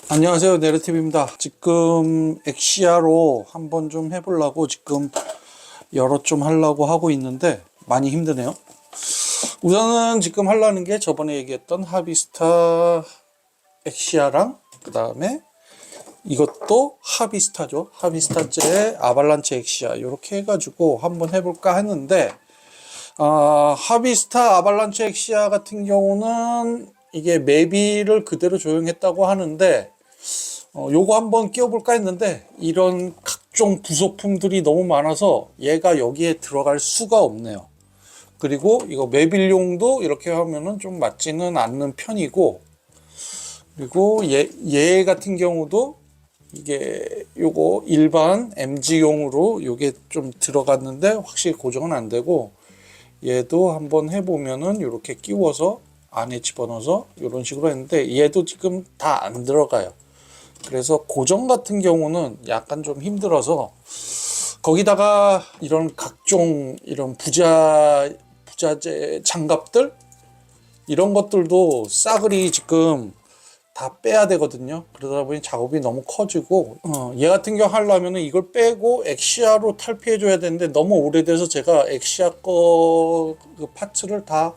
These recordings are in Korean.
안녕하세요, 네르티브입니다. 지금 엑시아로 한번 좀 해보려고 지금 여러 좀 하려고 하고 있는데 많이 힘드네요. 우선은 지금 하려는 게 저번에 얘기했던 하비스타 엑시아랑 그 다음에 이것도 하비스타죠. 하비스타제의 아발란체 엑시아 이렇게 해가지고 한번 해볼까 했는데 하비스타 아발란체 엑시아 같은 경우는 이게 매비를 그대로 조용했다고 하는데 요거 한번 끼워볼까 했는데 이런 각종 부속품들이 너무 많아서 얘가 여기에 들어갈 수가 없네요. 그리고 이거 매빌용도 이렇게 하면은 좀 맞지는 않는 편이고, 그리고 얘 같은 경우도 이게 요거 일반 MG용으로 요게 좀 들어갔는데 확실히 고정은 안 되고, 얘도 한번 해보면은 이렇게 끼워서 안에 집어넣어서 이런 식으로 했는데 얘도 지금 다 안 들어가요. 그래서 고정 같은 경우는 약간 좀 힘들어서, 거기다가 이런 각종 이런 부자재 장갑들 이런 것들도 싸그리 지금 다 빼야 되거든요. 그러다 보니 작업이 너무 커지고, 얘 같은 경우 하려면 이걸 빼고 엑시아로 탈피해 줘야 되는데 너무 오래돼서 제가 엑시아 거 그 파츠를 다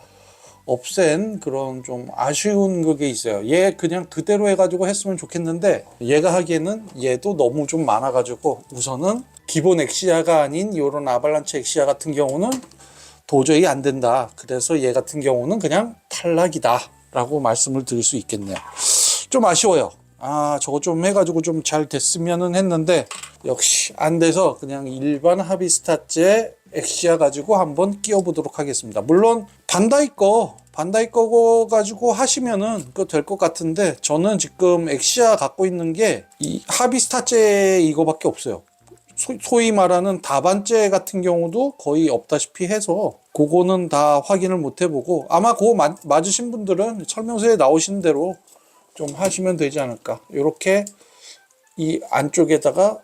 없앤 그런 좀 아쉬운 그게 있어요. 얘 그냥 그대로 해가지고 했으면 좋겠는데 얘가 하기에는 얘도 너무 좀 많아가지고 우선은 기본 엑시아가 아닌 이런 아발란체 엑시아 같은 경우는 도저히 안 된다. 그래서 얘 같은 경우는 그냥 탈락이다 라고 말씀을 드릴 수 있겠네요. 좀 아쉬워요. 저거 좀 해가지고 좀 잘 됐으면은 했는데 역시 안 돼서 그냥 일반 하비스타제 엑시아 가지고 한번 끼워보도록 하겠습니다. 물론 반다이 거 가지고 하시면은 그거 될 것 같은데, 저는 지금 엑시아 갖고 있는 게 이 하비스타제 이거밖에 없어요. 소위 말하는 다반제 같은 경우도 거의 없다시피 해서 그거는 다 확인을 못 해보고, 아마 그거 맞으신 분들은 설명서에 나오신 대로 좀 하시면 되지 않을까. 이렇게 이 안쪽에다가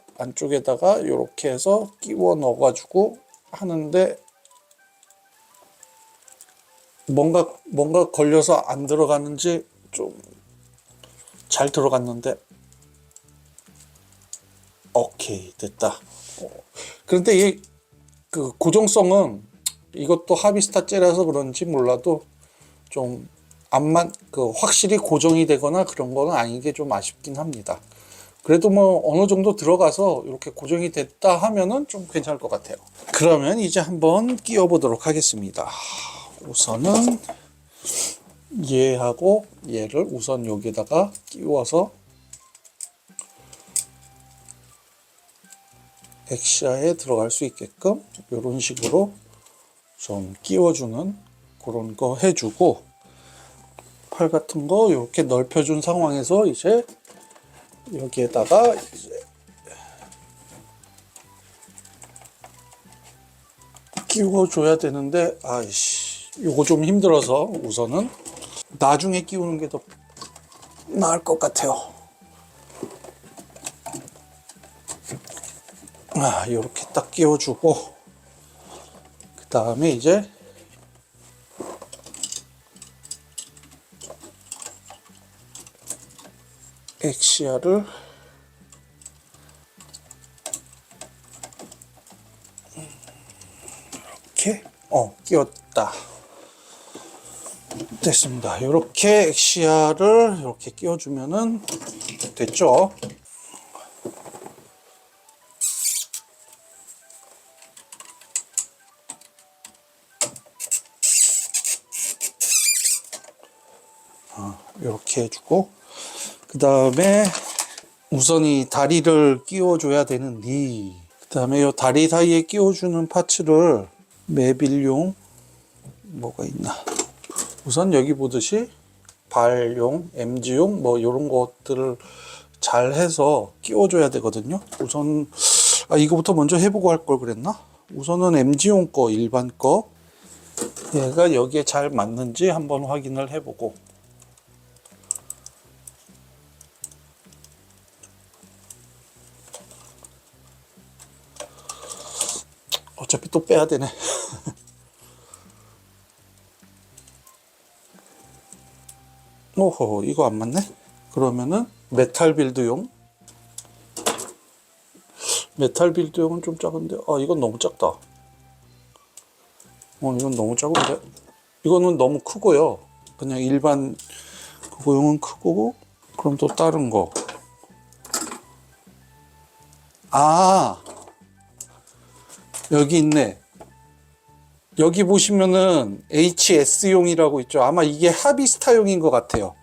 이렇게 해서 끼워 넣어가지고 하는데 뭔가 걸려서 안 들어가는지, 좀 잘 들어갔는데 오케이 됐다. 그런데 이 그 고정성은 이것도 하비스타 째라서 그런지 몰라도 좀 확실히 고정이 되거나 그런 거는 아닌 게 좀 아쉽긴 합니다. 그래도 뭐 어느 정도 들어가서 이렇게 고정이 됐다 하면은 좀 괜찮을 것 같아요. 그러면 이제 한번 끼워 보도록 하겠습니다. 우선은 얘하고 얘를 우선 여기다가 끼워서 엑시아에 들어갈 수 있게끔 이런 식으로 좀 끼워주는 그런 거 해주고, 팔 같은 거 이렇게 넓혀준 상황에서 이제 여기에다가 이제 끼워줘야 되는데, 요거 좀 힘들어서 우선은 나중에 끼우는 게 더 나을 것 같아요. 이렇게 딱 끼워주고, 그 다음에 이제 엑시아를 이렇게 끼웠다. 됐습니다. 이렇게 엑시아를 이렇게 끼워주면은 됐죠. 이렇게 해주고, 그 다음에 우선 이 다리를 끼워줘야 되는데, 그 다음에 이 다리 사이에 끼워주는 파츠를 매빌용 뭐가 있나, 우선 여기 보듯이 발용, MG용 뭐 이런 것들을 잘 해서 끼워줘야 되거든요. 우선 이거부터 먼저 해보고 할 걸 그랬나? 우선은 MG용 거, 일반 거 얘가 여기에 잘 맞는지 한번 확인을 해보고, 어차피 또 빼야 되네. 오호, 이거 안 맞네? 그러면은 메탈 빌드용. 메탈 빌드용은 좀 작은데, 이건 너무 작다. 이건 너무 작은데. 이거는 너무 크고요. 그냥 일반 그거용은 크고. 그럼 또 다른 거. 여기 있네. 여기 보시면은 HS용이라고 있죠. 아마 이게 하비스타용인 것 같아요.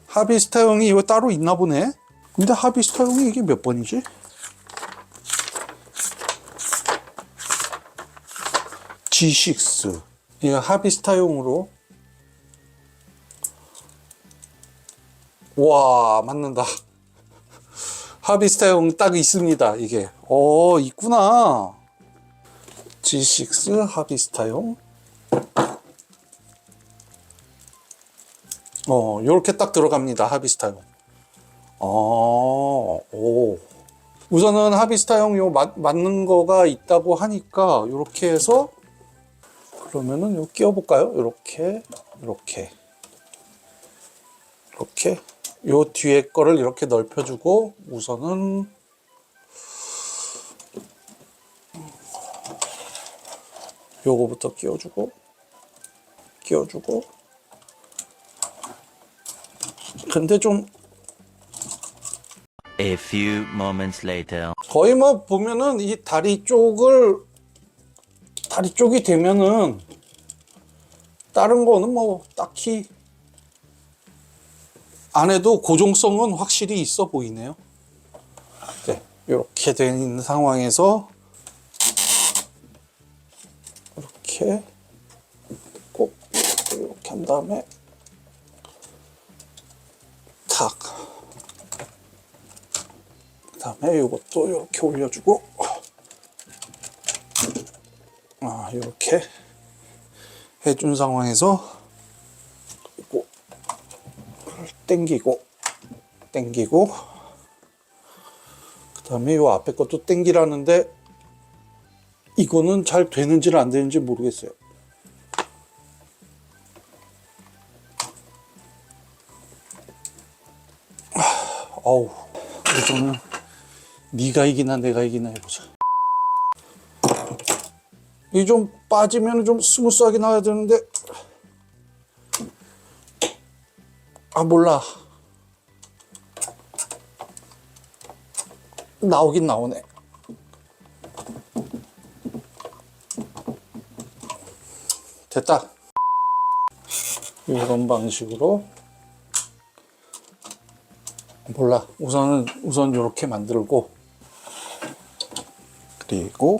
하비스타용이 이거 따로 있나 보네. 근데 하비스타용이 이게 몇 번이지? G6. 이거 하비스타용으로. 와, 맞는다. 하비스타용 딱 있습니다. 이게. 있구나. G6 하비스타용. 요렇게 딱 들어갑니다. 하비스타용. 오. 우선은 하비스타용 맞는 거가 있다고 하니까 요렇게 해서 그러면은 요 끼워볼까요? 요렇게 요 뒤에 거를 이렇게 넓혀주고 우선은 요거부터 끼워주고 근데 좀 A few moments later. 거의 뭐 보면은 이 다리 쪽이 되면은 다른 거는 뭐 딱히 안 해도 고정성은 확실히 있어 보이네요. 네, 이렇게 된 있는 상황에서 이렇게 꼭 이렇게 한 다음에 탁. 그 다음에 이것도 이렇게 올려주고 이렇게 해준 상황에서 그리고 땡기고 그 다음에 이 앞에 것도 땡기라는데 이거는 잘 되는지 안 되는지 모르겠어요. 이거는 네가 이기나 내가 이기나 해보자. 이 좀 빠지면 좀 스무스하게 나와야 되는데 몰라. 나오긴 나오네. 됐다. 이런 방식으로 몰라. 우선 이렇게 만들고 그리고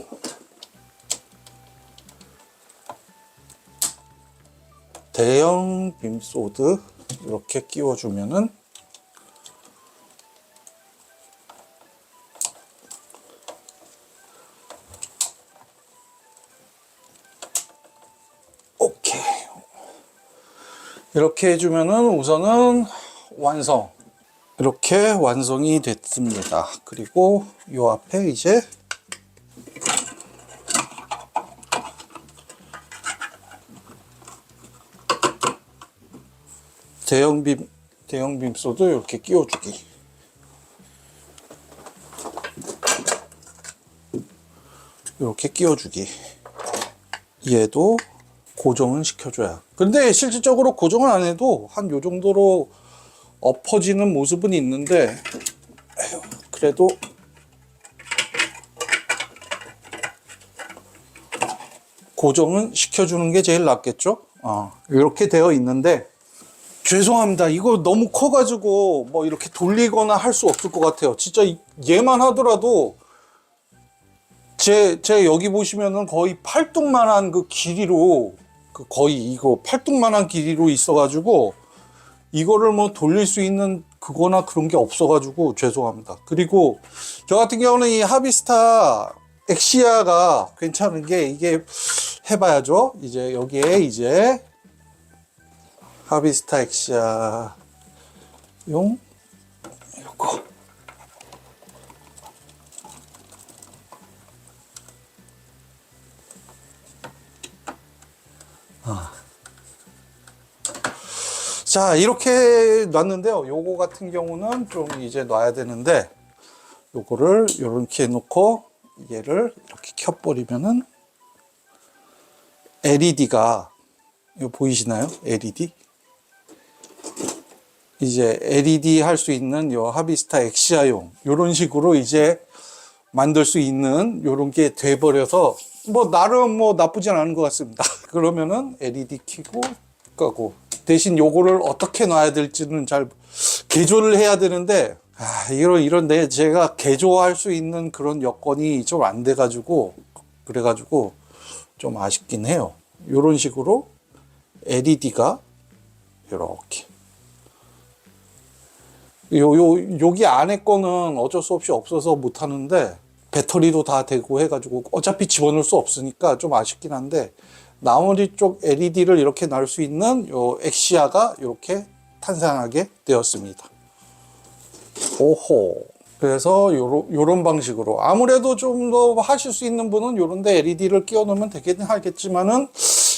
대형 빔소드 이렇게 끼워주면은 오케이. 이렇게 해주면은 우선은 완성. 이렇게 완성이 됐습니다. 그리고 요 앞에 이제 대형 빔소드 이렇게 끼워주기. 이렇게 끼워주기. 얘도 고정은 시켜줘야. 근데 실질적으로 고정을 안 해도 한 요 정도로 엎어지는 모습은 있는데 그래도 고정은 시켜주는 게 제일 낫겠죠? 이렇게 되어 있는데 죄송합니다. 이거 너무 커가지고 뭐 이렇게 돌리거나 할 수 없을 것 같아요. 진짜 얘만 하더라도 제 여기 보시면은 거의 팔뚝만한 그 길이로 거의 이거 팔뚝만한 길이로 있어가지고 이거를 뭐 돌릴 수 있는 그거나 그런 게 없어가지고 죄송합니다. 그리고 저 같은 경우는 이 하비스타 엑시아가 괜찮은 게 이게 해봐야죠. 이제 여기에 이제 하비스타 엑시아 용 이거 자, 이렇게 놨는데요. 요거 같은 경우는 좀 이제 놔야 되는데, 요거를 요렇게 해놓고 얘를 이렇게 켜버리면은 LED가, 이거 보이시나요? LED? 이제 LED 할 수 있는 요 하비스타 엑시아용 요런 식으로 이제 만들 수 있는 요런 게 돼버려서 뭐 나름 뭐 나쁘진 않은 것 같습니다. 그러면은 LED 켜고 끄고 대신 요거를 어떻게 놔야 될지는 잘 개조를 해야 되는데 이런데 제가 개조할 수 있는 그런 여건이 좀 안 돼가지고 그래가지고 좀 아쉽긴 해요. 요런 식으로 LED가 요렇게 여기 안에 거는 어쩔 수 없이 없어서 못 하는데 배터리도 다 되고 해가지고 어차피 집어넣을 수 없으니까 좀 아쉽긴 한데 나머지 쪽 LED를 이렇게 날 수 있는 요 엑시아가 이렇게 탄생하게 되었습니다. 오호. 그래서 요런 방식으로 아무래도 좀 더 하실 수 있는 분은 요런데 LED를 끼워 놓으면 되긴 하겠지만은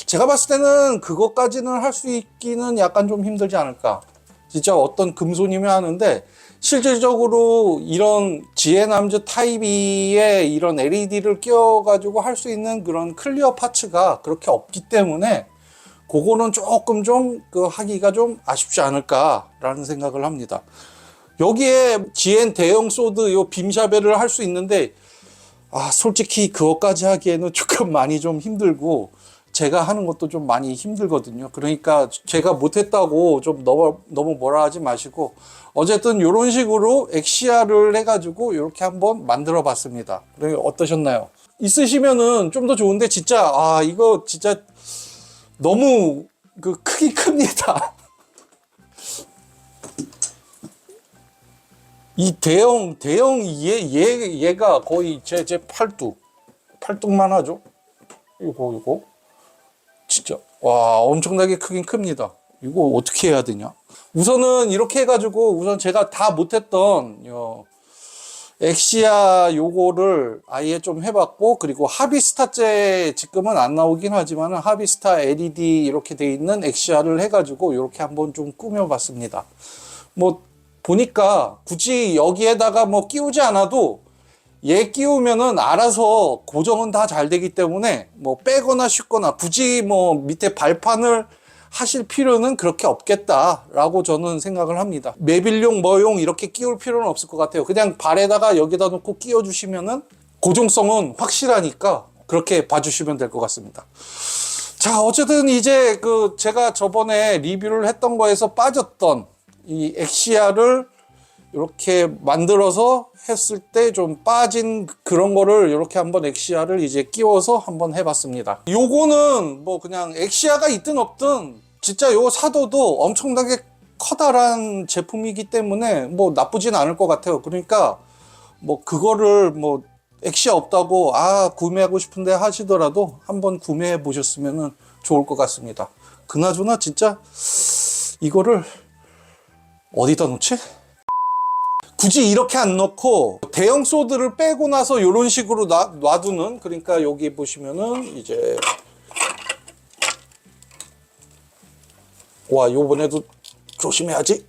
제가 봤을 때는 그것까지는 할 수 있기는 약간 좀 힘들지 않을까. 진짜 어떤 금손이면 하는데 실질적으로 이런 지앤암즈 타입2에 이런 LED를 끼워가지고 할 수 있는 그런 클리어 파츠가 그렇게 없기 때문에 그거는 조금 좀 하기가 좀 아쉽지 않을까라는 생각을 합니다. 여기에 GN 대형 소드 요 빔샤벨을 할 수 있는데 솔직히 그것까지 하기에는 조금 많이 좀 힘들고 제가 하는 것도 좀 많이 힘들거든요. 그러니까 제가 못했다고 좀 너무 뭐라 하지 마시고 어쨌든 이런 식으로 엑시아를 해가지고 이렇게 한번 만들어 봤습니다. 어떠셨나요? 있으시면은 좀 더 좋은데 진짜 이거 진짜 너무 크기 큽니다. 이 대형 얘가 거의 제 팔뚝만 하죠. 이거 진짜 와 엄청나게 크긴 큽니다. 이거 어떻게 해야 되냐? 우선은 이렇게 해가지고 우선 제가 다 못했던 엑시아 요거를 아예 좀 해봤고 그리고 하비스타제 지금은 안 나오긴 하지만 하비스타 LED 이렇게 돼 있는 엑시아를 해가지고 이렇게 한번 좀 꾸며봤습니다. 뭐 보니까 굳이 여기에다가 뭐 끼우지 않아도 얘 끼우면은 알아서 고정은 다 잘 되기 때문에 뭐 빼거나 씻거나 굳이 뭐 밑에 발판을 하실 필요는 그렇게 없겠다라고 저는 생각을 합니다. 매빌용 뭐용 이렇게 끼울 필요는 없을 것 같아요. 그냥 발에다가 여기다 놓고 끼워 주시면은 고정성은 확실하니까 그렇게 봐주시면 될 것 같습니다. 자, 어쨌든 이제 제가 저번에 리뷰를 했던 거에서 빠졌던 이 엑시아를 이렇게 만들어서 했을 때 좀 빠진 그런 거를 이렇게 한번 엑시아를 이제 끼워서 한번 해봤습니다. 요거는 뭐 그냥 엑시아가 있든 없든 진짜 요 사도도 엄청나게 커다란 제품이기 때문에 뭐 나쁘진 않을 것 같아요. 그러니까 뭐 그거를 뭐 엑시아 없다고 구매하고 싶은데 하시더라도 한번 구매해 보셨으면 좋을 것 같습니다. 그나저나 진짜 이거를 어디다 놓지? 굳이 이렇게 안 넣고 대형 소드를 빼고 나서 이런 식으로 놔두는 그러니까 여기 보시면은 이제 요번에도 조심해야지.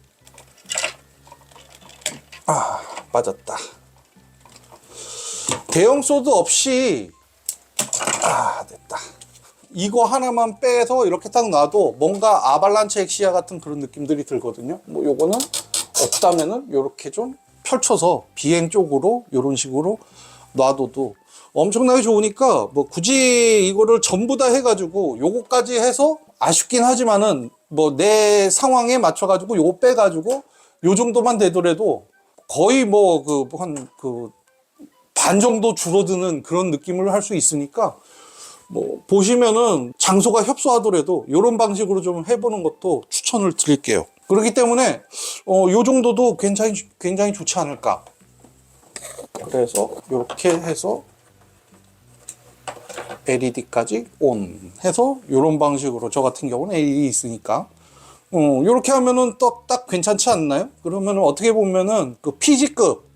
맞았다. 대형 소드 없이 됐다. 이거 하나만 빼서 이렇게 딱 놔도 뭔가 아발란체 엑시아 같은 그런 느낌들이 들거든요. 뭐 요거는 없다면은 요렇게 좀 펼쳐서 비행 쪽으로 요런 식으로 놔둬도 엄청나게 좋으니까 뭐 굳이 이거를 전부 다 해가지고 요거까지 해서 아쉽긴 하지만은 뭐 내 상황에 맞춰가지고 요거 빼가지고 요 정도만 되더라도 거의 뭐 반 정도 줄어드는 그런 느낌을 할 수 있으니까 뭐 보시면은 장소가 협소하더라도 이런 방식으로 좀 해보는 것도 추천을 드릴게요. 그렇기 때문에 요 정도도 굉장히 좋지 않을까. 그래서 이렇게 해서 LED까지 온 해서 이런 방식으로 저 같은 경우는 LED 있으니까 이렇게 하면은 딱 괜찮지 않나요? 그러면은 어떻게 보면은 PG급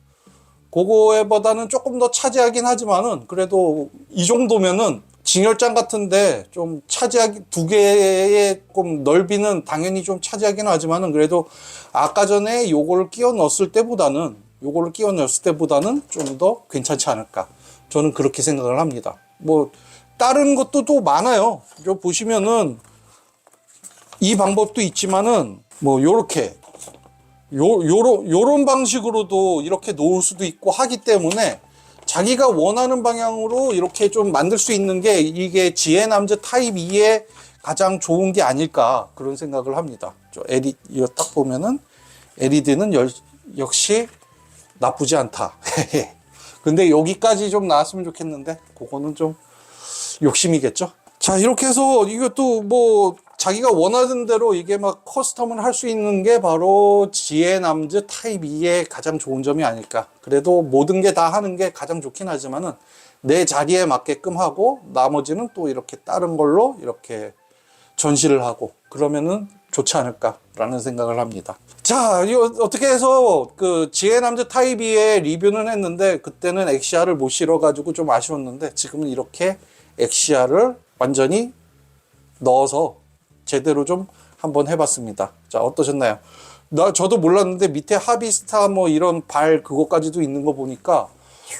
그거보다는 조금 더 차지하긴 하지만은 그래도 이 정도면은 진열장 같은데 좀 차지하기, 두 개의 좀 넓이는 당연히 좀 차지하기는 하지만은 그래도 아까 전에 요거를 끼워 넣었을 때보다는 좀 더 괜찮지 않을까. 저는 그렇게 생각을 합니다. 뭐 다른 것도 또 많아요. 저 보시면은 이 방법도 있지만은 뭐 요렇게 요런 방식으로도 이렇게 놓을 수도 있고 하기 때문에 자기가 원하는 방향으로 이렇게 좀 만들 수 있는 게 이게 지혜남즈 타입 2의 가장 좋은 게 아닐까 그런 생각을 합니다. LED 이거 딱 보면은 LED는 역시 나쁘지 않다. 근데 여기까지 좀 나왔으면 좋겠는데 그거는 좀 욕심이겠죠. 자, 이렇게 해서 이것도 뭐 자기가 원하는 대로 이게 막 커스텀을 할 수 있는 게 바로 지혜남즈 타입 2의 가장 좋은 점이 아닐까. 그래도 모든 게 다 하는 게 가장 좋긴 하지만은 내 자리에 맞게끔 하고 나머지는 또 이렇게 다른 걸로 이렇게 전시를 하고 그러면은 좋지 않을까라는 생각을 합니다. 자, 이거 어떻게 해서 그 지혜남즈 타입 2의 리뷰는 했는데 그때는 엑시아를 못 실어가지고 좀 아쉬웠는데 지금은 이렇게 엑시아를 완전히 넣어서 제대로 좀 한번 해봤습니다. 자, 어떠셨나요? 저도 몰랐는데 밑에 하비스타 뭐 이런 발 그거까지도 있는 거 보니까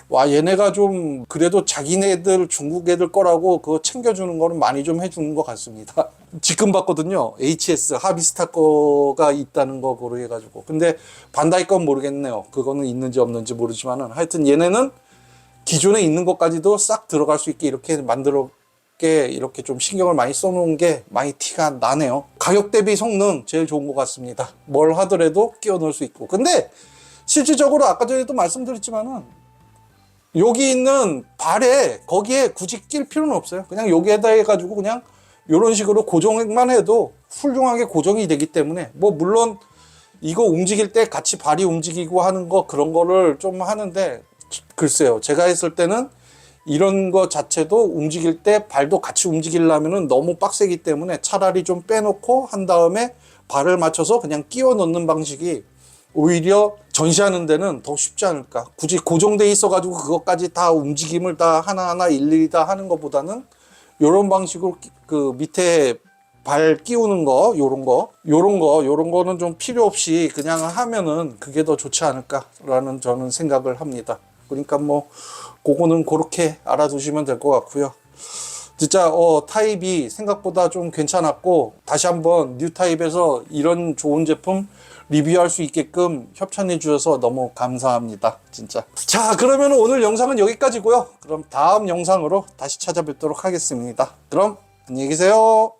와, 얘네가 좀 그래도 자기네들 중국 애들 거라고 그거 챙겨주는 거는 많이 좀 해주는 것 같습니다. 지금 봤거든요. HS 하비스타 거가 있다는 거로 해가지고. 근데 반다이 건 모르겠네요. 그거는 있는지 없는지 모르지만은 하여튼 얘네는 기존에 있는 것까지도 싹 들어갈 수 있게 이렇게 만들어 게 이렇게 좀 신경을 많이 써놓은 게 많이 티가 나네요. 가격 대비 성능 제일 좋은 것 같습니다. 뭘 하더라도 끼워 넣을 수 있고. 근데 실질적으로 아까 전에도 말씀드렸지만은 여기 있는 발에 거기에 굳이 낄 필요는 없어요. 그냥 여기에다 해가지고 그냥 이런 식으로 고정만 해도 훌륭하게 고정이 되기 때문에 뭐 물론 이거 움직일 때 같이 발이 움직이고 하는 거 그런 거를 좀 하는데 글쎄요. 제가 했을 때는 이런 거 자체도 움직일 때 발도 같이 움직이려면은 너무 빡세기 때문에 차라리 좀 빼놓고 한 다음에 발을 맞춰서 그냥 끼워 넣는 방식이 오히려 전시하는 데는 더 쉽지 않을까. 굳이 고정돼 있어가지고 그것까지 다 움직임을 다 하나하나 일일이 다 하는 것보다는 요런 방식으로 그 밑에 발 끼우는 거, 요런 거는 좀 필요 없이 그냥 하면은 그게 더 좋지 않을까라는 저는 생각을 합니다. 그러니까 뭐 그거는 그렇게 알아두시면 될 것 같고요. 진짜 타입이 생각보다 좀 괜찮았고 다시 한번 뉴 타입에서 이런 좋은 제품 리뷰할 수 있게끔 협찬해 주셔서 너무 감사합니다. 진짜. 자, 그러면 오늘 영상은 여기까지고요. 그럼 다음 영상으로 다시 찾아뵙도록 하겠습니다. 그럼 안녕히 계세요.